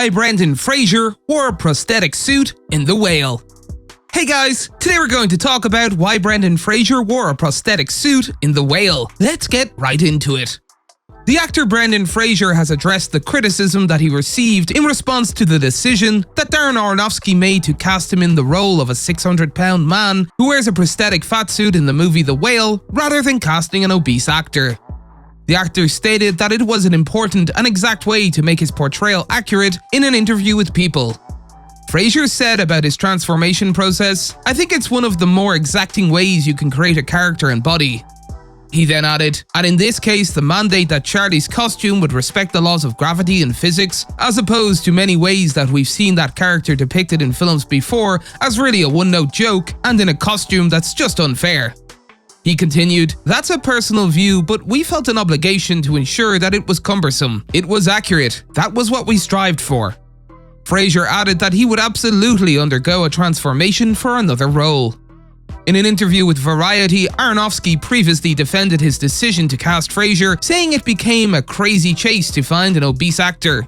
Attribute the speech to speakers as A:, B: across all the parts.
A: why Brendan Fraser wore a prosthetic suit in The Whale. Hey guys, today we're going to talk about why Brendan Fraser wore a prosthetic suit in The Whale. Let's get right into it. The actor Brendan Fraser has addressed the criticism that he received in response to the decision that Darren Aronofsky made to cast him in the role of a 600-pound man who wears a prosthetic fat suit in the movie The Whale rather than casting an obese actor. The actor stated that it was an important and exact way to make his portrayal accurate in an interview with People. Fraser said about his transformation process, "I think it's one of the more exacting ways you can create a character and body." He then added, and in this case the mandate that Charlie's costume would respect the laws of gravity and physics, as opposed to many ways that we've seen that character depicted in films before as really a one-note joke and in a costume that's just unfair. He continued, "That's a personal view, but we felt an obligation to ensure that it was cumbersome. It was accurate. That was what we strived for." Fraser added that he would absolutely undergo a transformation for another role. In an interview with Variety, Aronofsky previously defended his decision to cast Fraser, saying it became a crazy chase to find an obese actor.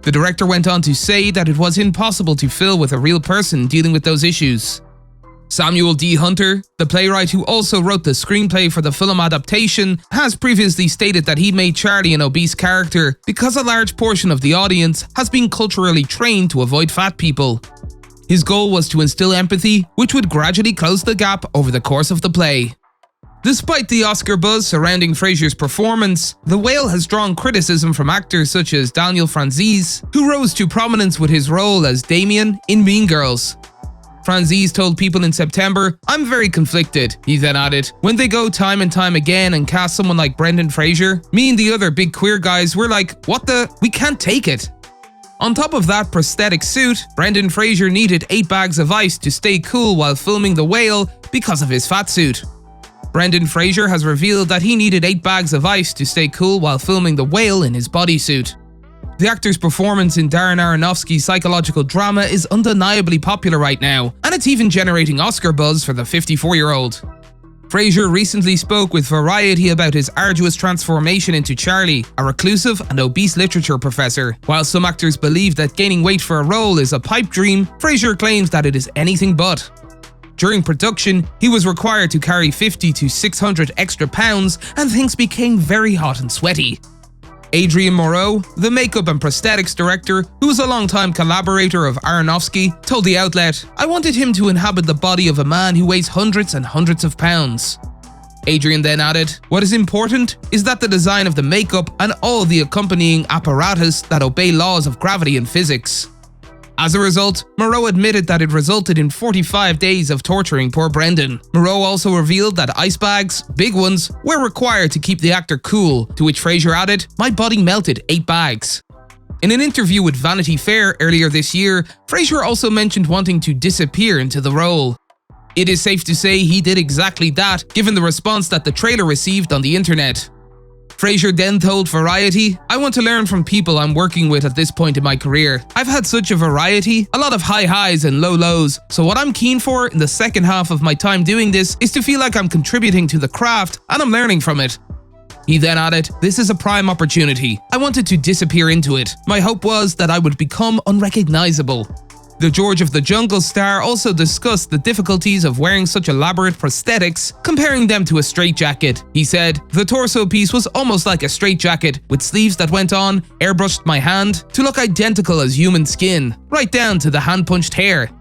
A: The director went on to say that it was impossible to fill with a real person dealing with those issues. Samuel D. Hunter, the playwright who also wrote the screenplay for the film adaptation, has previously stated that he made Charlie an obese character because a large portion of the audience has been culturally trained to avoid fat people. His goal was to instill empathy, which would gradually close the gap over the course of the play. Despite the Oscar buzz surrounding Fraser's performance, The Whale has drawn criticism from actors such as Daniel Franzese, who rose to prominence with his role as Damien in Mean Girls. Franzese told People in September, "I'm very conflicted." He then added, "When they go time and time again and cast someone like Brendan Fraser, me and the other big queer guys were like, what the? We can't take it." On top of that prosthetic suit, Brendan Fraser needed 8 bags of ice to stay cool while filming The Whale because of his fat suit. Brendan Fraser has revealed that he needed 8 bags of ice to stay cool while filming The Whale in his bodysuit. The actor's performance in Darren Aronofsky's psychological drama is undeniably popular right now, and it's even generating Oscar buzz for the 54-year-old. Fraser recently spoke with Variety about his arduous transformation into Charlie, a reclusive and obese literature professor. While some actors believe that gaining weight for a role is a pipe dream, Fraser claims that it is anything but. During production, he was required to carry 50 to 600 extra pounds, and things became very hot and sweaty. Adrian Moreau, the makeup and prosthetics director, who was a longtime collaborator of Aronofsky, told the outlet, "I wanted him to inhabit the body of a man who weighs hundreds and hundreds of pounds." Adrian then added, "What is important is that the design of the makeup and all the accompanying apparatus that obey laws of gravity and physics." As a result, Moreau admitted that it resulted in 45 days of torturing poor Brendan. Moreau also revealed that ice bags, big ones, were required to keep the actor cool, to which Fraser added, "My body melted 8 bags." In an interview with Vanity Fair earlier this year, Fraser also mentioned wanting to disappear into the role. It is safe to say he did exactly that, given the response that the trailer received on the internet. Fraser then told Variety, "I want to learn from people I'm working with at this point in my career. I've had such a variety, a lot of high highs and low lows, so what I'm keen for in the second half of my time doing this is to feel like I'm contributing to the craft and I'm learning from it." He then added, "This is a prime opportunity. I wanted to disappear into it. My hope was that I would become unrecognizable." The George of the Jungle star also discussed the difficulties of wearing such elaborate prosthetics, comparing them to a straitjacket. He said, "The torso piece was almost like a straitjacket, with sleeves that went on, airbrushed my hand, to look identical as human skin, right down to the hand-punched hair."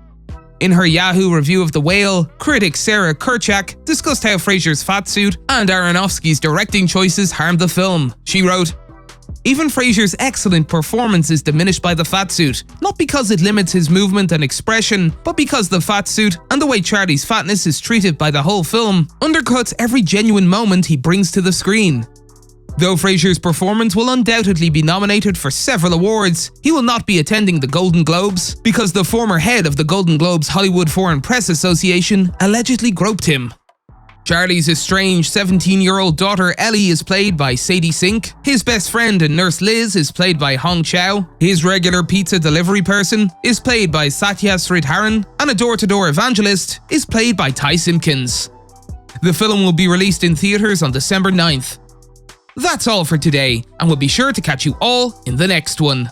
A: In her Yahoo review of The Whale, critic Sarah Kerchak discussed how Fraser's fat suit and Aronofsky's directing choices harmed the film. She wrote, "Even Fraser's excellent performance is diminished by the fat suit, not because it limits his movement and expression, but because the fat suit and the way Charlie's fatness is treated by the whole film undercuts every genuine moment he brings to the screen." Though Fraser's performance will undoubtedly be nominated for several awards, he will not be attending the Golden Globes because the former head of the Golden Globes Hollywood Foreign Press Association allegedly groped him. Charlie's estranged 17-year-old daughter Ellie is played by Sadie Sink. His best friend and nurse Liz is played by Hong Chow. His regular pizza delivery person is played by Satya Sridharan, and a door-to-door evangelist is played by Ty Simpkins. The film will be released in theaters on December 9th. That's all for today, and we'll be sure to catch you all in the next one.